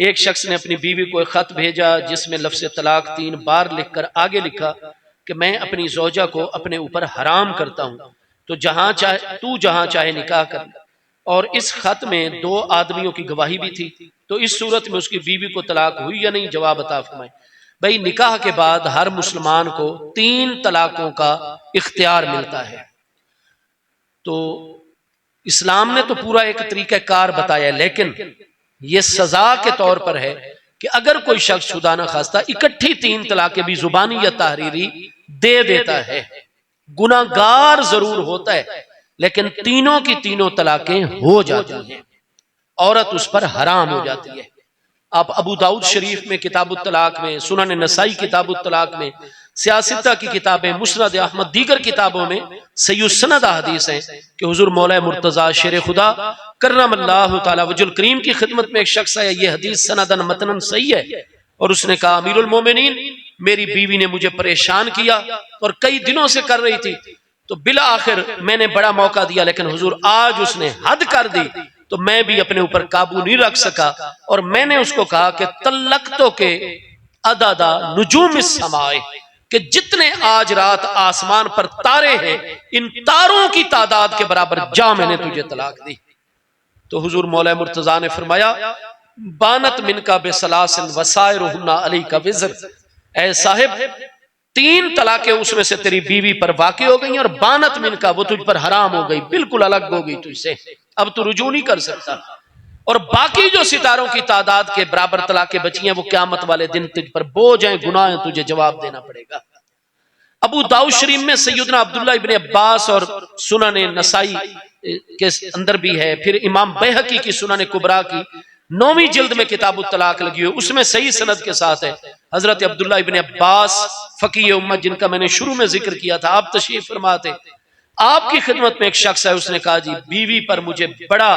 एक शख्स ने अपनी बीवी को एक खत भेजा जिसमें लफ्ज़ तलाक 3 बार लिखकर आगे लिखा कि मैं अपनी ज़ौजा को अपने ऊपर हराम करता हूं, तो जहां चाहे निकाह कर। और इस खत में 2 आदमियों की गवाही भी थी। तो इस सूरत में उसकी बीवी को तलाक हुई या नहीं? जवाब अता फरमाए। भाई, निकाह के बाद हर मुसलमान को 3 तलाकों का इख्तियार मिलता है। तो इस्लाम ने तो पूरा एक तरीक़ाकार बताया, लेकिन यह सजा के तौर पर है कि अगर कोई शख्स खुदा न खास्ता इकट्ठी 3 तलाकें भी जुबानी या तहरीरी दे देता है, गुनाहगार जरूर होता है, लेकिन तीनों की तीनों तलाकें हो जाती हैं, औरत उस पर हराम हो जाती है। आप अबू दाऊद शरीफ में किताबुत तलाक में, सुनन नसाई किताबुत तलाक में, सियासता की किताबें, मुस्नद अहमद, दीगर किताबों में सही सनद हदीस हैं कि हुजूर मौला मुर्तजा शेर खुदा करमल्लाहु तआला वजहुल करीम की खिदमत में एक शख्स आया, ये हदीस सनदन मतनन सही है, और उसने कहा, अमीरुल मोमिनीन, मेरी बीवी ने मुझे परेशान किया और कई दिनों से कर रही थी, तो बिला आखिर मैंने बड़ा मौका दिया, लेकिन हुजूर आज उसने हद कर दी, तो मैं भी अपने ऊपर काबू नहीं रख सका, और मैंने उसको कहा कि तल्लक्तो के अदादा नुजूम समाए, कि जितने आज रात आसमान पर तारे हैं, इन तारों की तादाद के बराबर जा मैंने तुझे तलाक दी। तो हुजूर मौला मुर्तजा ने फरमाया, बानत मिनका बेसलासिन वसायरुहुन्ना अलैका विज़र, ऐ साहिब 3 तलाकें उसमें से तेरी बीवी पर वाक़ई हो गई, और बानत मिनका, वो तुझ पर हराम हो गई, बिल्कुल अलग हो गई तुझसे, अब तू रुजू नहीं कर सकता, और बाकी जो सितारों की तादाद के बराबर तलाकें बची हैं, वो क़यामत वाले दिन तुझ पर बोझ हैं, गुनाह हैं, तुझे जवाब देना पड़ेगा। अबू दाऊद शरीफ में सैयदना अब्दुल्लाह इब्ने अब्बास और सुनन नसाई के अंदर भी है, फिर इमाम बैहकी की सुनन कुबरा की 9वीं जिल्द में किताबुत तलाक लगी हुई, उसमें सही सनद के साथ है। हजरत अब्दुल्लाह इब्ने अब्बास फकीह उम्मत, जिनका मैंने शुरू में जिक्र किया था, आप तशरीफ फरमाते, आपकी खिदमत में एक शख्स है, उसने कहा, जी बीवी पर मुझे बड़ा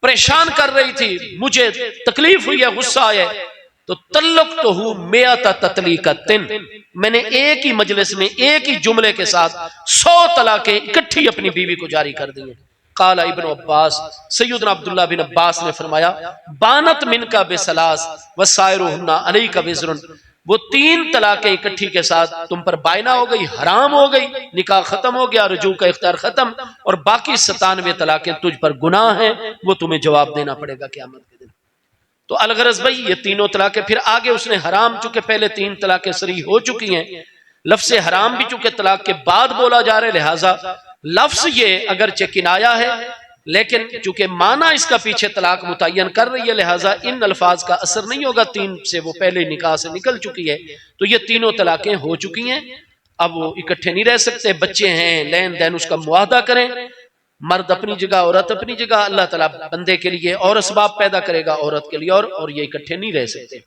परेशान कर रही थी, मुझे तकलीफ हुई है, गुस्सा आया, तो तल्लुक तो हूं मेता ततलीकतिन, मैंने एक ही मजलिस में एक ही जुमले के साथ 100 तलाकें इकट्ठी अपनी बीवी को जारी कर दी। काला इब्न अब्बास, सैयदना अब्दुल्लाह बिन अब्बास ने फरमाया, बानत मिनका बेसलास वसायरुहुन्ना अलैका विज़रुन, वो 3 तलाकें इकट्ठी के साथ तुम पर बायना हो गई, हराम हो गई, निकाह खत्म हो गया, रुजू का इख्तियार खत्म, और बाकी 97 तलाकें तुझ पर गुनाह हैं, वो तुम्हें जवाब देना पड़ेगा क़यामत के दिन। तो अलगरज भाई, ये तीनों तलाकें, फिर आगे उसने हराम, चूंकि पहले 3 तलाकें सरी हो चुकी हैं, लफ्ज़ हराम भी चूंकि तलाक के बाद बोला जा रहा है, लिहाजा लफ्ज़ ये अगरचे किनाया है, लेकिन चूंकि माना इसका पीछे तलाक मुतय्यन कर रही है, लिहाजा इन अल्फाज का असर नहीं होगा। 3 से वो पहले निकाह से निकल चुकी है, तो ये तीनों तलाकें हो चुकी हैं, अब वो इकट्ठे नहीं रह सकते, बच्चे हैं, लेन देन उसका मुआहदा करें, मर्द अपनी जगह, औरत अपनी जगह, अल्लाह ताला बंदे के लिए और असबाब पैदा करेगा औरत के लिए, और ये इकट्ठे नहीं रह सकते।